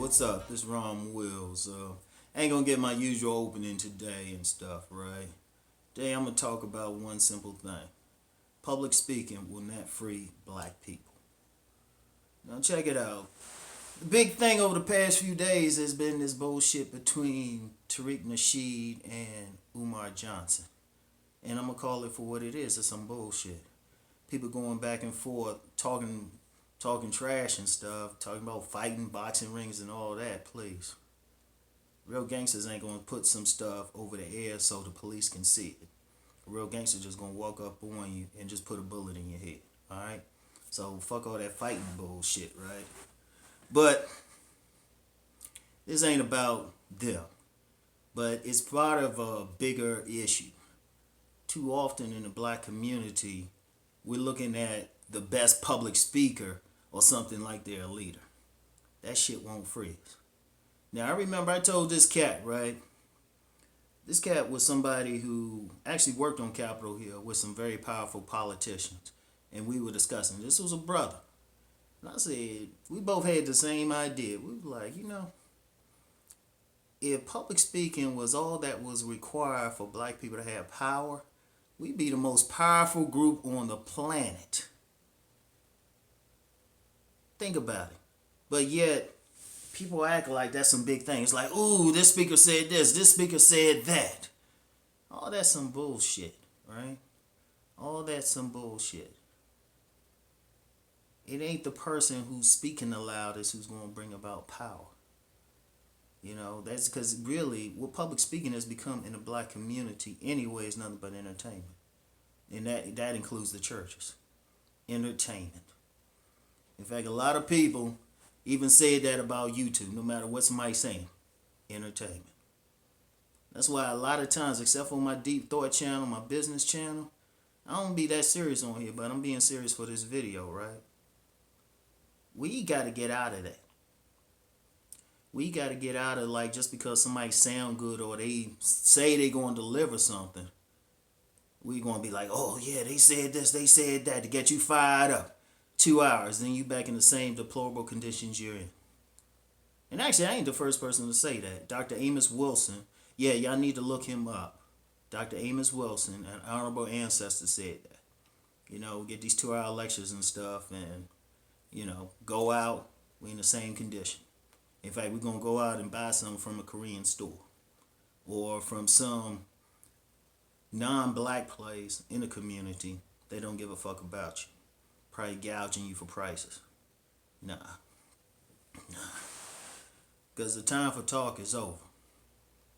What's up? This Rom Wills. I ain't gonna get my usual opening today and stuff, right? Today I'm gonna talk about one simple thing. Public speaking will not free black people. Now check it out. The big thing over the past few days has been this bullshit between Tariq Nasheed and Umar Johnson. And I'm gonna call it for what it is. It's some bullshit. People going back and forth, talking trash and stuff, talking about fighting, boxing rings and all that, please. Real gangsters ain't gonna put some stuff over the air so the police can see it. A real gangster just gonna walk up on you and just put a bullet in your head. Alright? So fuck all that fighting bullshit, right? But this ain't about them. But it's part of a bigger issue. Too often in the black community, we're looking at the best public speaker or something like they're a leader. That shit won't freeze. Now I remember I told this cat, right? This cat was somebody who actually worked on Capitol Hill with some very powerful politicians. And we were discussing. This was a brother. And I said, we both had the same idea. We were like, if public speaking was all that was required for black people to have power, we'd be the most powerful group on the planet. Think about it. But yet, people act like that's some big thing. It's like, ooh, this speaker said this speaker said that. All that's some bullshit, right? All that's some bullshit. It ain't the person who's speaking the loudest who's going to bring about power. That's because really what public speaking has become in the black community anyway is nothing but entertainment. And that includes the churches. Entertainment. In fact, a lot of people even said that about YouTube, no matter what somebody's saying. Entertainment. That's why a lot of times, except for my Deep Thought channel, my business channel, I don't be that serious on here, but I'm being serious for this video, right? We got to get out of that. We got to get out of like just because somebody sound good or they say they're going to deliver something. We going to be like, oh yeah, they said this, they said that to get you fired up. 2 hours, then you back in the same deplorable conditions you're in. And actually, I ain't the first person to say that. Dr. Amos Wilson, yeah, y'all need to look him up. Dr. Amos Wilson, an honorable ancestor, said that. Get these 2 hour lectures and stuff and, go out, we in the same condition. In fact, we're going to go out and buy something from a Korean store or from some non-black place in the community. They don't give a fuck about you. Probably gouging you for prices. Nah. Because the time for talk is over.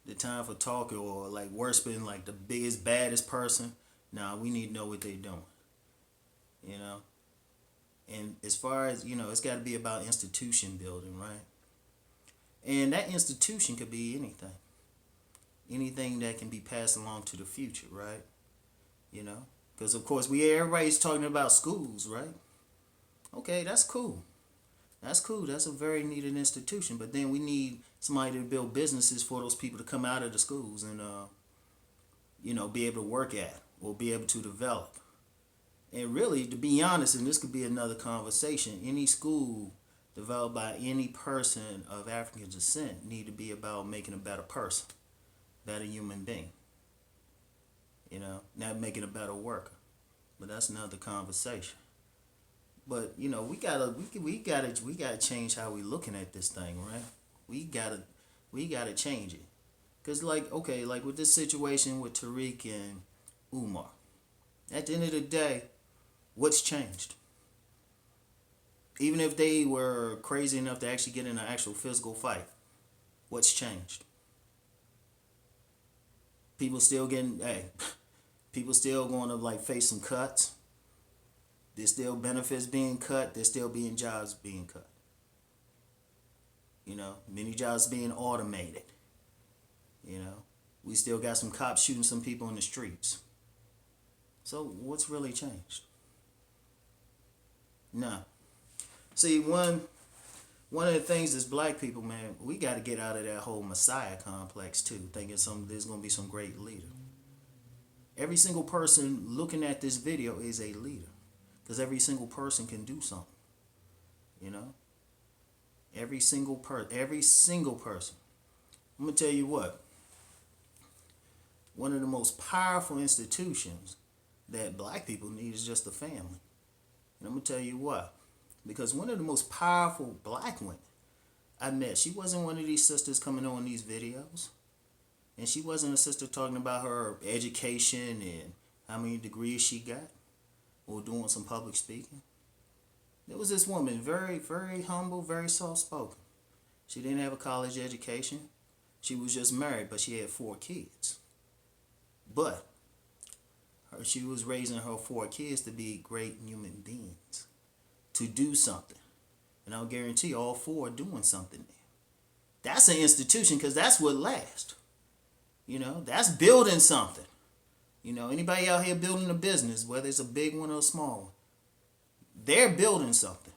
The time for talk or like worse being like the biggest, baddest person. Nah, we need to know what they're doing. And as far as, it's got to be about institution building, right? And that institution could be anything. Anything that can be passed along to the future, right? Because of course everybody's talking about schools, right? Okay, that's cool. That's cool. That's a very needed institution. But then we need somebody to build businesses for those people to come out of the schools and be able to work at or be able to develop. And really, to be honest, and this could be another conversation, any school developed by any person of African descent need to be about making a better person, better human being. Not making a better worker. But that's another conversation. But we gotta change how we looking at this thing, right? We gotta change it. Cause like with this situation with Tariq and Umar, at the end of the day, what's changed? Even if they were crazy enough to actually get in an actual physical fight, what's changed? People still going to like face some cuts. There's still benefits being cut. There's still being jobs being cut. Many jobs being automated. We still got some cops shooting some people in the streets. So what's really changed? No. See, one of the things is black people, man, we got to get out of that whole Messiah complex too, thinking there's going to be some great leader. Every single person looking at this video is a leader. Because every single person can do something. Every single person. I'm gonna tell you what. One of the most powerful institutions that black people need is just the family. And I'm gonna tell you why. Because one of the most powerful black women I met, she wasn't one of these sisters coming on these videos. And she wasn't a sister talking about her education and how many degrees she got or doing some public speaking. There was this woman, very, very humble, very soft spoken. She didn't have a college education. She was just married, but she had 4 kids. But she was raising her 4 kids to be great human beings, to do something. And I'll guarantee all 4 are doing something there. That's an institution because that's what lasts. That's building something. Anybody out here building a business, whether it's a big one or a small one, they're building something.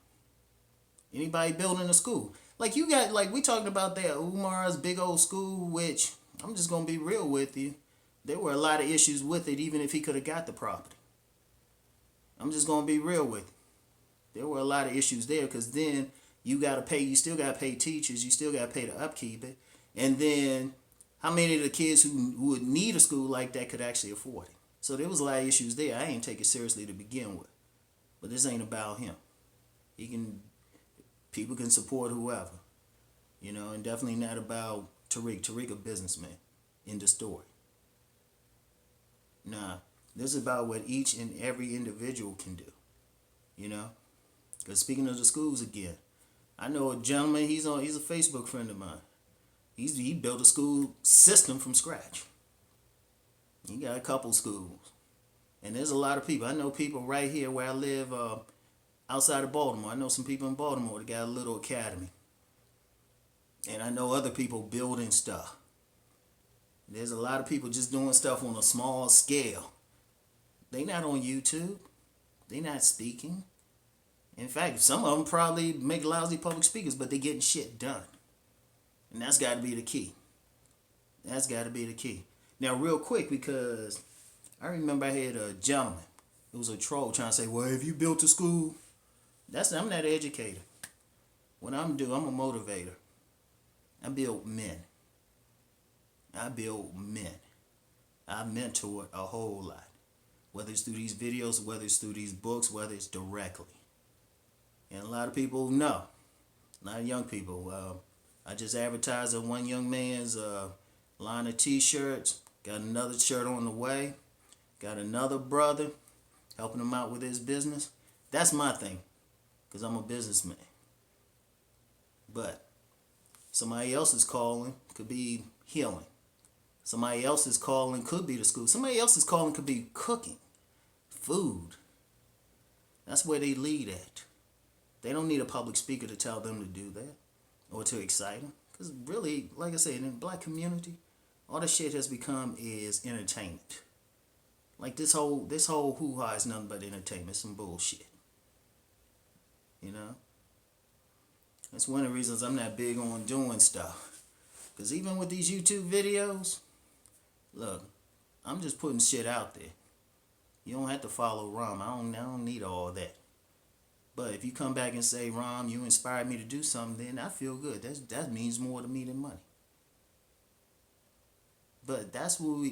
Anybody building a school. Like we talking about that Umar's big old school, which I'm just going to be real with you. There were a lot of issues with it, even if he could have got the property. I'm just going to be real with you. There were a lot of issues there because then you still got to pay teachers, you still got to pay to upkeep it. And then how many of the kids who would need a school like that could actually afford it? So there was a lot of issues there. I ain't take it seriously to begin with. But this ain't about him. People can support whoever. And definitely not about Tariq. Tariq a businessman in the story. Nah, this is about what each and every individual can do. Because speaking of the schools again, I know a gentleman, he's a Facebook friend of mine. He built a school system from scratch. He got a couple schools. And there's a lot of people. I know people right here where I live outside of Baltimore. I know some people in Baltimore that got a little academy. And I know other people building stuff. There's a lot of people just doing stuff on a small scale. They not on YouTube. They not speaking. In fact, some of them probably make lousy public speakers, but they getting shit done. And that's got to be the key. That's got to be the key. Now, real quick, because I remember I had a gentleman. It was a troll trying to say, well, if you built a school, I'm not an educator. What I'm a motivator. I build men. I mentor a whole lot. Whether it's through these videos, whether it's through these books, whether it's directly. And a lot of people know. A lot of young people. I just advertised on one young man's line of t-shirts. Got another shirt on the way. Got another brother helping him out with his business. That's my thing. Because I'm a businessman. But somebody else's calling could be healing. Somebody else's calling could be the school. Somebody else's calling could be cooking. Food. That's where they lead at. They don't need a public speaker to tell them to do that. Or to excite them. Because really, like I said, in the black community, all the shit has become is entertainment. Like this whole hoo-ha is nothing but entertainment. Some bullshit. That's one of the reasons I'm not big on doing stuff. Because even with these YouTube videos, look, I'm just putting shit out there. You don't have to follow Rom. I don't need all that. But if you come back and say, Rom, you inspired me to do something, then I feel good. That means more to me than money. But that's who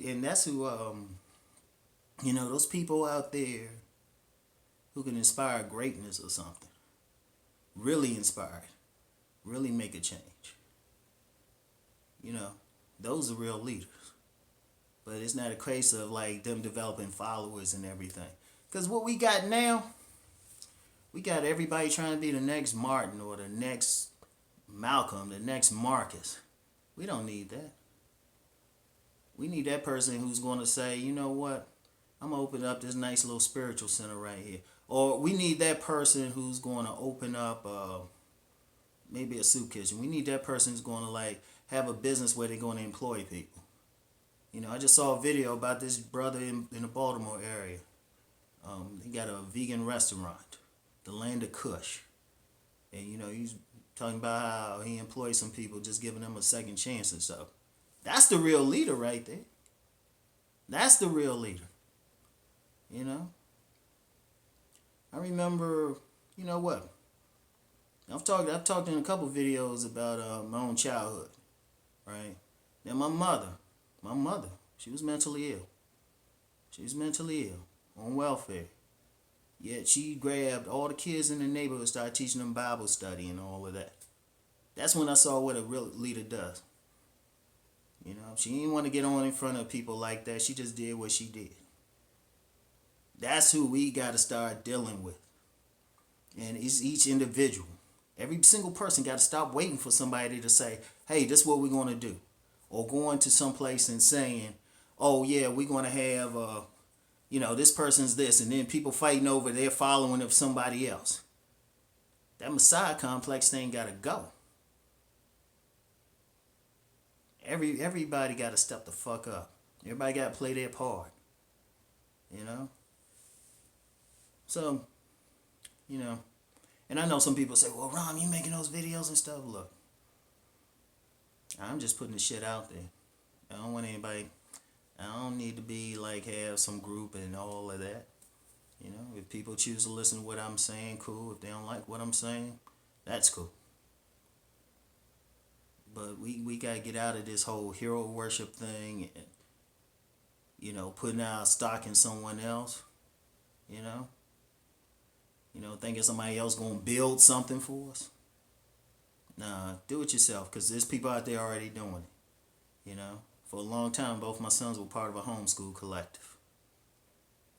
those people out there who can inspire greatness or something. Really inspired. Really make a change. Those are real leaders. But it's not a case of like them developing followers and everything. Because what we got now, we got everybody trying to be the next Martin or the next Malcolm, the next Marcus. We don't need that. We need that person who's going to say, you know what? I'm going to open up this nice little spiritual center right here. Or we need that person who's going to open up maybe a soup kitchen. We need that person who's going to like have a business where they're going to employ people. I just saw a video about this brother in the Baltimore area. He got a vegan restaurant, the Land of Kush. And, he's talking about how he employs some people, just giving them a second chance and stuff. That's the real leader right there. That's the real leader. I remember, I've talked in a couple videos about my own childhood, right? Now my mother, she was mentally ill. She was mentally ill on welfare. Yet she grabbed all the kids in the neighborhood, started teaching them Bible study and all of that. That's when I saw what a real leader does. You know, she didn't want to get on in front of people like that. She just did what she did. That's who we got to start dealing with. And it's each individual. Every single person got to stop waiting for somebody to say, hey, this is what we're going to do. Or going to some place and saying, oh, yeah, we're going to have, this person's this. And then people fighting over their following of somebody else. That Messiah complex thing got to go. Everybody got to step the fuck up. Everybody got to play their part. You know? So, and I know some people say, well, Rom, you making those videos and stuff? Look, I'm just putting the shit out there. I don't want anybody, I don't need to be like, have some group and all of that. You know, if people choose to listen to what I'm saying, cool. If they don't like what I'm saying, that's cool. But we got to get out of this whole hero worship thing and, putting our stock in someone else, thinking somebody else going to build something for us. Nah, do it yourself, because there's people out there already doing it, For a long time, both my sons were part of a homeschool collective.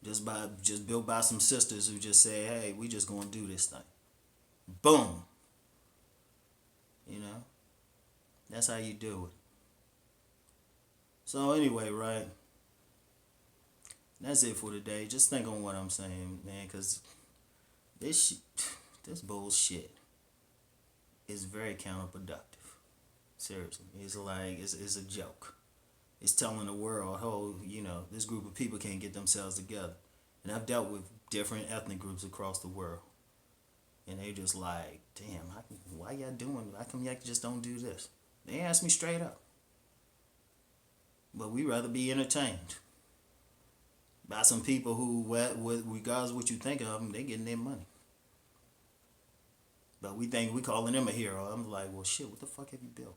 Just built by some sisters who just say, hey, we just going to do this thing. Boom. That's how you do it. So anyway, right? That's it for today. Just think on what I'm saying, man, because this bullshit is very counterproductive. Seriously. It's like, it's a joke. It's telling the world, oh, this group of people can't get themselves together. And I've dealt with different ethnic groups across the world. And they just like, damn, why y'all doing it? How come y'all just don't do this? They ask me straight up. But we rather be entertained by some people who, regardless of what you think of them, they getting their money. But we think we calling them a hero. I'm like, well, shit, what the fuck have you built?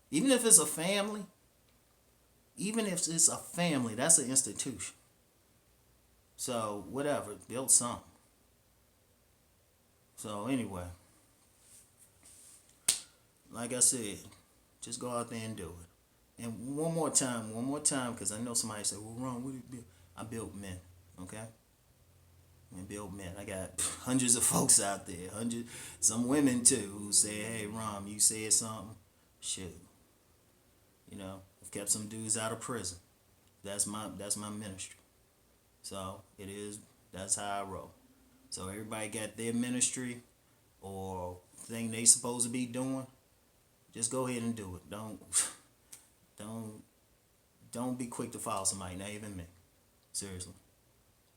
Even if it's a family, that's an institution. So, whatever, build something. So, anyway, like I said, just go out there and do it. And one more time, because I know somebody said, well, Ron, what did you build? I built men, okay? I built men. I got hundreds of folks out there, some women too, who say, hey, Ron, you said something? Shit. I've kept some dudes out of prison. That's my ministry. So, that's how I roll. So, everybody got their ministry or thing they supposed to be doing. Just go ahead and do it. Don't be quick to follow somebody, not even me. Seriously.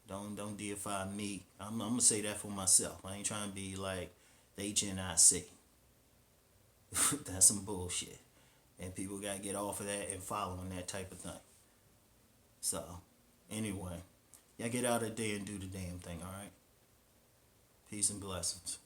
Don't deify me. I'm gonna say that for myself. I ain't trying to be like the HNIC. That's some bullshit. And people gotta get off of that and following that type of thing. So, anyway, y'all get out of there and do the damn thing, alright? Peace and blessings.